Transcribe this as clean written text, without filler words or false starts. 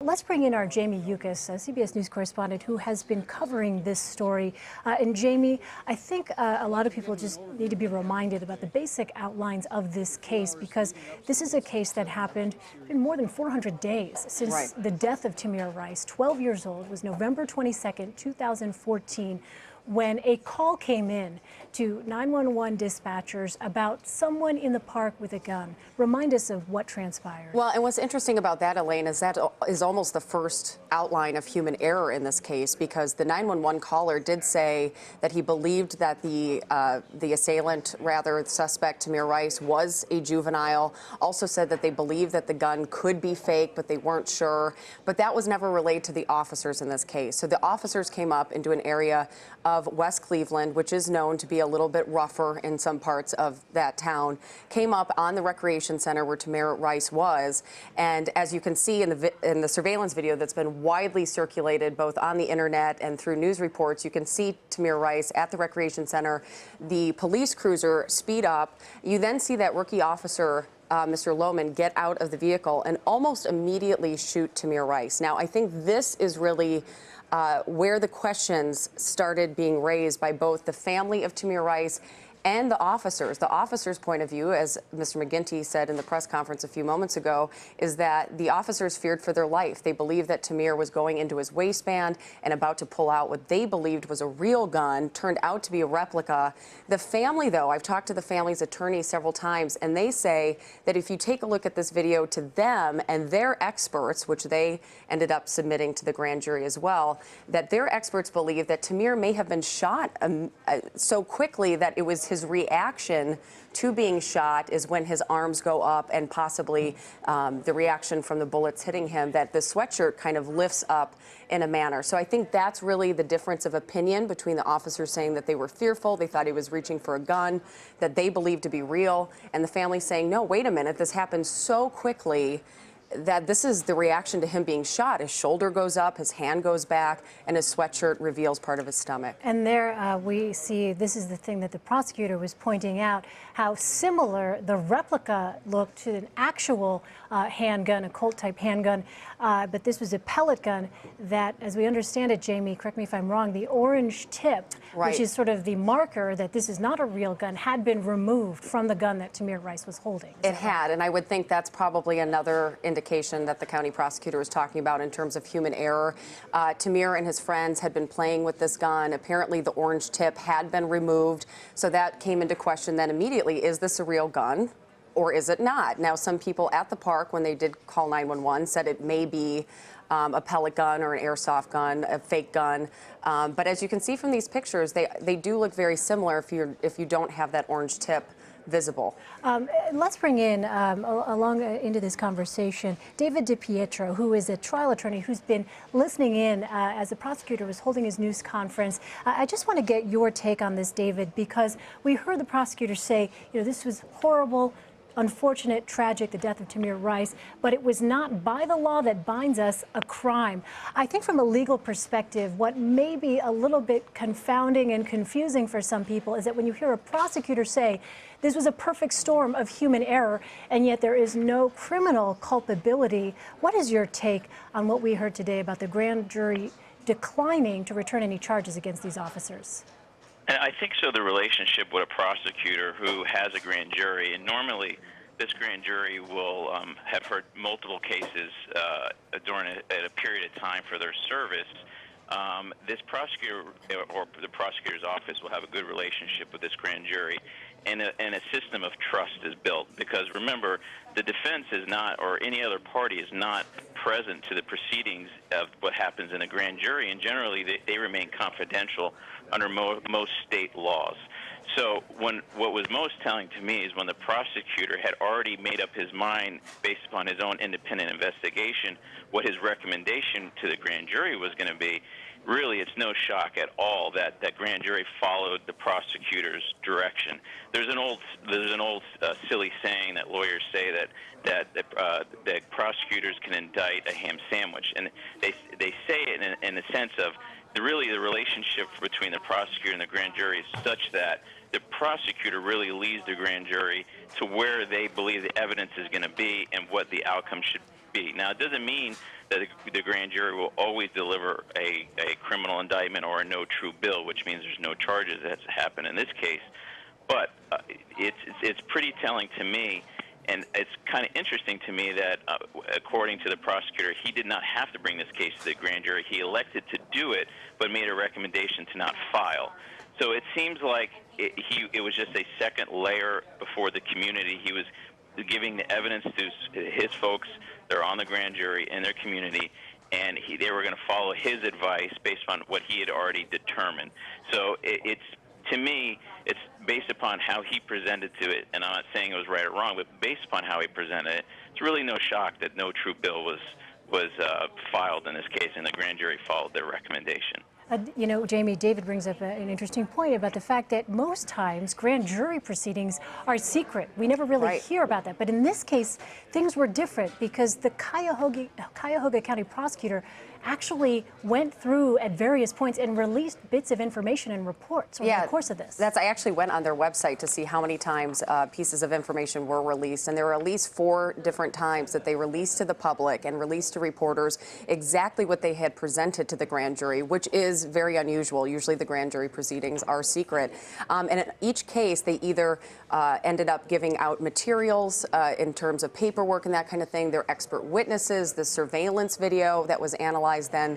Let's bring in our Jamie Yuccas, CBS News correspondent, who has been covering this story. And Jamie, I think a lot of people just need to be reminded about the basic outlines of this case, because this is a case that happened in more than 400 days since the death of Tamir Rice, 12 years old. It was November 22nd, 2014. When a call came in to 911 dispatchers about someone in the park with a gun. Remind us of what transpired. Well, and what's interesting about that, Elaine, is that is almost the first outline of human error in this case, because the 911 caller did say that he believed that the assailant, rather the suspect, Tamir Rice, was a juvenile. Also said that they believed that the gun could be fake, but they weren't sure. But that was never relayed to the officers in this case. So the officers came up into an area of West Cleveland, which is known to be a little bit rougher in some parts of that town, came up on the recreation center where Tamir Rice was. And as you can see in the surveillance video that's been widely circulated both on the internet and through news reports, you can see Tamir Rice at the recreation center, the police cruiser speed up. You then see that rookie officer, Mr. Lohman, get out of the vehicle and almost immediately shoot Tamir Rice. Now, I think this is really where the questions started being raised by both the family of Tamir Rice and the officers. The officers' point of view, as Mr. McGinty said in the press conference a few moments ago, is that the officers feared for their life. They believed that Tamir was going into his waistband and about to pull out what they believed was a real gun, turned out to be a replica. The family, though, I've talked to the family's attorney several times, and they say that if you take a look at this video, to them and their experts, which they ended up submitting to the grand jury as well, that their experts believe that Tamir may have been shot so quickly that it was his reaction to being shot is when his arms go up, and possibly the reaction from the bullets hitting him, that the sweatshirt kind of lifts up in a manner. So I think that's really the difference of opinion between the officers saying that they were fearful, they thought he was reaching for a gun that they believed to be real, and the family saying, no, wait a minute, this happened so quickly that this is the reaction to him being shot. His shoulder goes up, his hand goes back, and his sweatshirt reveals part of his stomach. And there we see, this is the thing that the prosecutor was pointing out, how similar the replica looked to an actual handgun, a Colt-type handgun. But this was a pellet gun that, as we understand it, Jamie, correct me if I'm wrong, the orange tip, which is sort of the marker that this is not a real gun, had been removed from the gun that Tamir Rice was holding. It had, and I would think that's probably another indication that the county prosecutor is talking about in terms of human error. Tamir and his friends had been playing with this gun. Apparently the orange tip had been removed, so that came into question then immediately. Is this a real gun or is it not? Now, some people at the park, when they did call 911, said it may be a pellet gun or an airsoft gun, a fake gun. But as you can see from these pictures, they do look very similar if you don't have that orange tip visible. Let's bring in, along into this conversation, David Di Pietro, who is a trial attorney who's been listening in as the prosecutor was holding his news conference. I just want to get your take on this, David, because we heard the prosecutor say, you know, this was horrible, unfortunate, tragic, the death of Tamir Rice, but it was not by the law that binds us a crime. I think from a legal perspective, what may be a little bit confounding and confusing for some people is that when you hear a prosecutor say this was a perfect storm of human error, and yet there is no criminal culpability, what is your take on what we heard today about the grand jury declining to return any charges against these officers? And I think so, the relationship with a prosecutor who has a grand jury, and normally this grand jury will have heard multiple cases during a period of time for their service. This prosecutor or the prosecutor's office will have a good relationship with this grand jury, and a system of trust is built. Because remember, the defense is not, or any other party is not present to the proceedings of what happens in a grand jury, and generally they remain confidential under most state laws. So what was most telling to me is when the prosecutor had already made up his mind based upon his own independent investigation what his recommendation to the grand jury was going to be. Really, it's no shock at all that that grand jury followed the prosecutor's direction. There's an old silly saying that lawyers say that prosecutors can indict a ham sandwich, and they say it in the sense of really the relationship between the prosecutor and the grand jury is such that the prosecutor really leads the grand jury to where they believe the evidence is going to be and what the outcome should be. Now, it doesn't mean that the grand jury will always deliver a criminal indictment or a no true bill, which means there's no charges. That's happened in this case. But it's pretty telling to me, and it's kind of interesting to me that, according to the prosecutor, he did not have to bring this case to the grand jury. He elected to do it, but made a recommendation to not file. So it seems like it was just a second layer before the community. He was giving the evidence to his folks. They're on the grand jury in their community, and they were going to follow his advice based on what he had already determined. So to me, it's based upon how he presented to it, and I'm not saying it was right or wrong, but based upon how he presented it, it's really no shock that no true bill was filed in this case, and the grand jury followed their recommendation. You know, Jamie, David brings up an interesting point about the fact that most times grand jury proceedings are secret. We never really hear about that. But in this case, things were different because the Cuyahoga County prosecutor actually went through at various points and released bits of information and reports over the course of this. I actually went on their website to see how many times pieces of information were released, and there were at least 4 different times that they released to the public and released to reporters exactly what they had presented to the grand jury, which is very unusual. Usually the grand jury proceedings are secret. And in each case, they either ended up giving out materials in terms of paperwork and that kind of thing, their expert witnesses, the surveillance video that was analyzed then